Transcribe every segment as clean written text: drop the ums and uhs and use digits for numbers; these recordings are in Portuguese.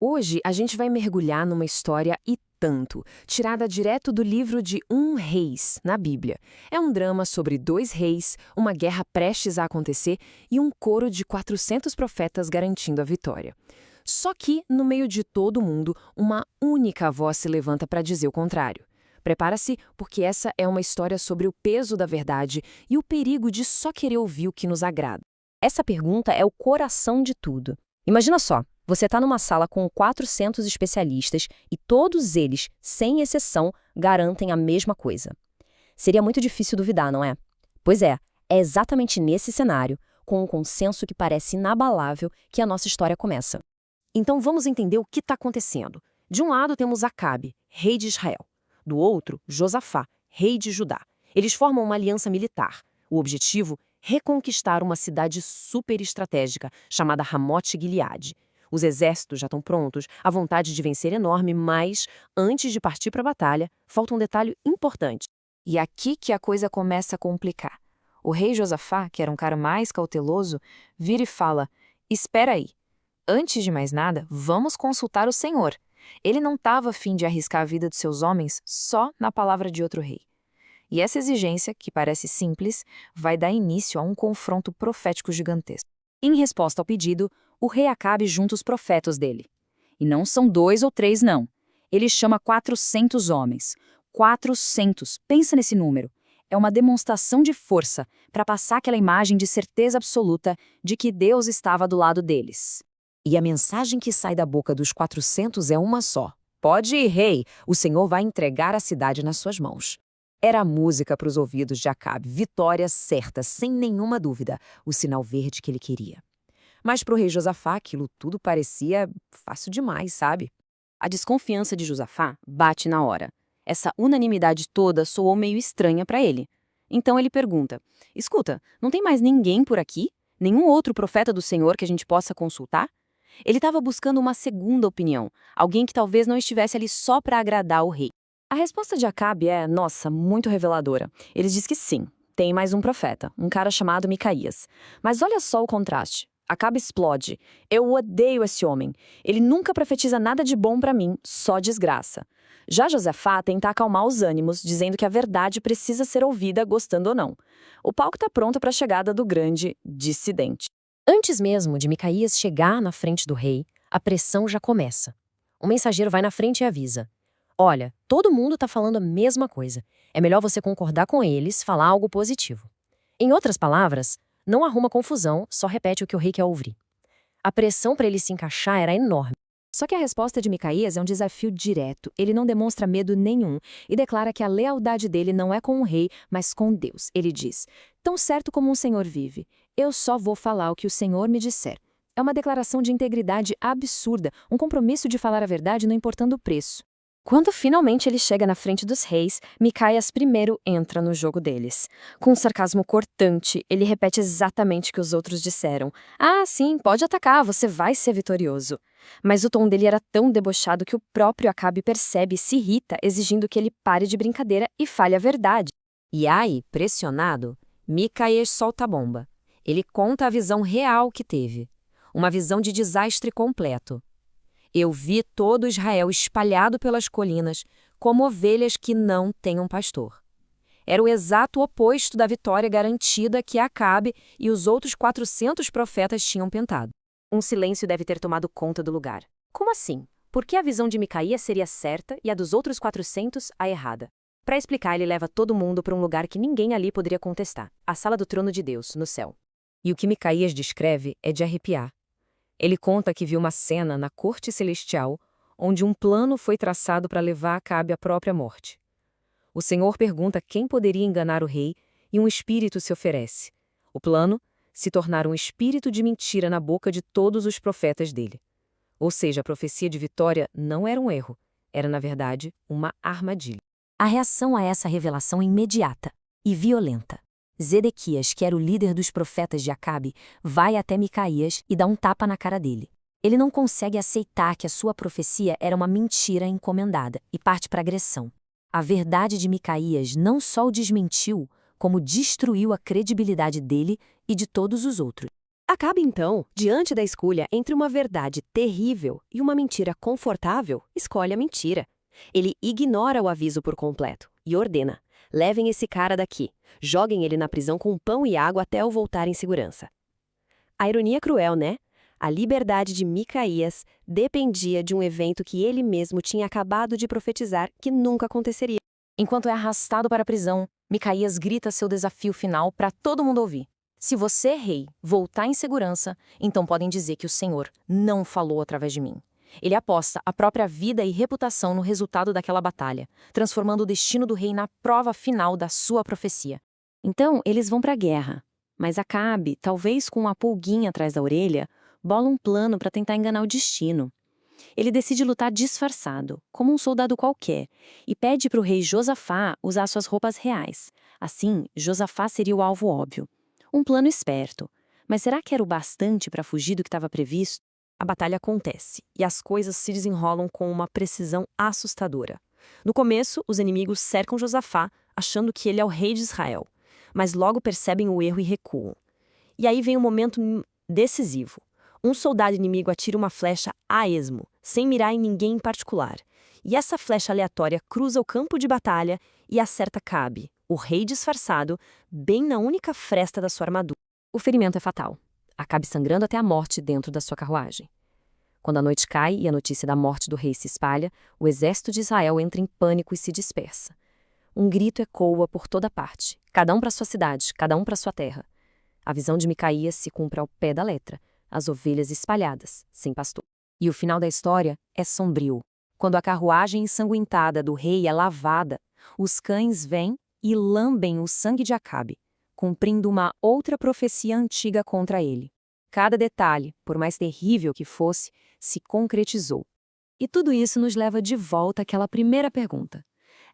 Hoje a gente vai mergulhar numa história e tanto, tirada direto do livro de Reis, na Bíblia. É um drama sobre dois reis, uma guerra prestes a acontecer e um coro de 400 profetas garantindo a vitória. Só que, no meio de todo mundo, uma única voz se levanta para dizer o contrário. Prepara-se, porque essa é uma história sobre o peso da verdade e o perigo de só querer ouvir o que nos agrada. Essa pergunta é o coração de tudo. Imagina só, você está numa sala com 400 especialistas e todos eles, sem exceção, garantem a mesma coisa. Seria muito difícil duvidar, não é? Pois é exatamente nesse cenário, com um consenso que parece inabalável, que a nossa história começa. Então vamos entender o que está acontecendo. De um lado temos Acabe, rei de Israel. Do outro, Josafá, rei de Judá. Eles formam uma aliança militar. O objetivo? Reconquistar uma cidade super estratégica, chamada Ramote-Gileade. Os exércitos já estão prontos, a vontade de vencer é enorme, mas, antes de partir para a batalha, falta um detalhe importante. E aqui que a coisa começa a complicar. O rei Josafá, que era um cara mais cauteloso, vira e fala: espera aí. Antes de mais nada, vamos consultar o Senhor. Ele não estava a fim de arriscar a vida dos seus homens só na palavra de outro rei. E essa exigência, que parece simples, vai dar início a um confronto profético gigantesco. Em resposta ao pedido, o rei Acabe junta os profetas dele. E não são 2 ou 3, não. Ele chama 400 homens. 400, pensa nesse número. É uma demonstração de força para passar aquela imagem de certeza absoluta de que Deus estava do lado deles. E a mensagem que sai da boca dos 400 é uma só. Pode ir, rei, o Senhor vai entregar a cidade nas suas mãos. Era a música para os ouvidos de Acabe, vitória certa, sem nenhuma dúvida, o sinal verde que ele queria. Mas para o rei Josafá, aquilo tudo parecia fácil demais, sabe? A desconfiança de Josafá bate na hora. Essa unanimidade toda soou meio estranha para ele. Então ele pergunta: escuta, não tem mais ninguém por aqui? Nenhum outro profeta do Senhor que a gente possa consultar? Ele estava buscando uma segunda opinião, alguém que talvez não estivesse ali só para agradar o rei. A resposta de Acabe é, nossa, muito reveladora. Ele diz que sim, tem mais um profeta, um cara chamado Micaías. Mas olha só o contraste. Acabe explode. Eu odeio esse homem. Ele nunca profetiza nada de bom para mim, só desgraça. Já Josafá tenta acalmar os ânimos, dizendo que a verdade precisa ser ouvida, gostando ou não. O palco está pronto para a chegada do grande dissidente. Antes mesmo de Micaías chegar na frente do rei, a pressão já começa. O mensageiro vai na frente e avisa: olha, todo mundo está falando a mesma coisa. É melhor você concordar com eles, falar algo positivo. Em outras palavras, não arruma confusão, só repete o que o rei quer ouvir. A pressão para ele se encaixar era enorme. Só que a resposta de Micaías é um desafio direto. Ele não demonstra medo nenhum e declara que a lealdade dele não é com o rei, mas com Deus. Ele diz: tão certo como um senhor vive, eu só vou falar o que o Senhor me disser. É uma declaração de integridade absurda, um compromisso de falar a verdade não importando o preço. Quando finalmente ele chega na frente dos reis, Micaias primeiro entra no jogo deles. Com um sarcasmo cortante, ele repete exatamente o que os outros disseram. Ah, sim, pode atacar, você vai ser vitorioso. Mas o tom dele era tão debochado que o próprio Acabe percebe e se irrita, exigindo que ele pare de brincadeira e fale a verdade. E aí, pressionado, Micaias solta a bomba. Ele conta a visão real que teve. Uma visão de desastre completo. Eu vi todo Israel espalhado pelas colinas, como ovelhas que não têm um pastor. Era o exato oposto da vitória garantida que Acabe e os outros 400 profetas tinham pentado. Um silêncio deve ter tomado conta do lugar. Como assim? Por que a visão de Micaías seria certa e a dos outros 400 a errada? Para explicar, ele leva todo mundo para um lugar que ninguém ali poderia contestar, a sala do trono de Deus, no céu. E o que Micaías descreve é de arrepiar. Ele conta que viu uma cena na corte celestial, onde um plano foi traçado para levar Acabe à própria morte. O Senhor pergunta quem poderia enganar o rei e um espírito se oferece. O plano? Se tornar um espírito de mentira na boca de todos os profetas dele. Ou seja, a profecia de vitória não era um erro, era, na verdade, uma armadilha. A reação a essa revelação é imediata e violenta. Zedequias, que era o líder dos profetas de Acabe, vai até Micaías e dá um tapa na cara dele. Ele não consegue aceitar que a sua profecia era uma mentira encomendada e parte para a agressão. A verdade de Micaías não só o desmentiu, como destruiu a credibilidade dele e de todos os outros. Acabe então, diante da escolha entre uma verdade terrível e uma mentira confortável, escolhe a mentira. Ele ignora o aviso por completo e ordena: levem esse cara daqui, joguem ele na prisão com pão e água até eu voltar em segurança. A ironia cruel, né? A liberdade de Micaías dependia de um evento que ele mesmo tinha acabado de profetizar que nunca aconteceria. Enquanto é arrastado para a prisão, Micaías grita seu desafio final para todo mundo ouvir. Se você, rei, voltar em segurança, então podem dizer que o Senhor não falou através de mim. Ele aposta a própria vida e reputação no resultado daquela batalha, transformando o destino do rei na prova final da sua profecia. Então, eles vão para a guerra. Mas Acabe, talvez com uma pulguinha atrás da orelha, bola um plano para tentar enganar o destino. Ele decide lutar disfarçado, como um soldado qualquer, e pede para o rei Josafá usar suas roupas reais. Assim, Josafá seria o alvo óbvio. Um plano esperto. Mas será que era o bastante para fugir do que estava previsto? A batalha acontece, e as coisas se desenrolam com uma precisão assustadora. No começo, os inimigos cercam Josafá, achando que ele é o rei de Israel, mas logo percebem o erro e recuam. E aí vem um momento decisivo. Um soldado inimigo atira uma flecha a esmo, sem mirar em ninguém em particular. E essa flecha aleatória cruza o campo de batalha e acerta Acabe, o rei disfarçado, bem na única fresta da sua armadura. O ferimento é fatal. Acabe sangrando até a morte dentro da sua carruagem. Quando a noite cai e a notícia da morte do rei se espalha, o exército de Israel entra em pânico e se dispersa. Um grito ecoa por toda parte, cada um para sua cidade, cada um para sua terra. A visão de Micaías se cumpre ao pé da letra, as ovelhas espalhadas, sem pastor. E o final da história é sombrio. Quando a carruagem ensanguentada do rei é lavada, os cães vêm e lambem o sangue de Acabe, cumprindo uma outra profecia antiga contra ele. Cada detalhe, por mais terrível que fosse, se concretizou. E tudo isso nos leva de volta àquela primeira pergunta.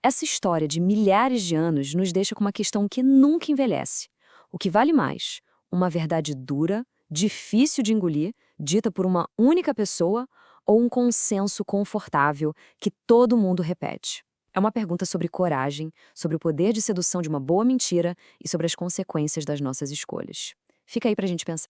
Essa história de milhares de anos nos deixa com uma questão que nunca envelhece. O que vale mais? Uma verdade dura, difícil de engolir, dita por uma única pessoa, ou um consenso confortável que todo mundo repete? É uma pergunta sobre coragem, sobre o poder de sedução de uma boa mentira e sobre as consequências das nossas escolhas. Fica aí pra gente pensar.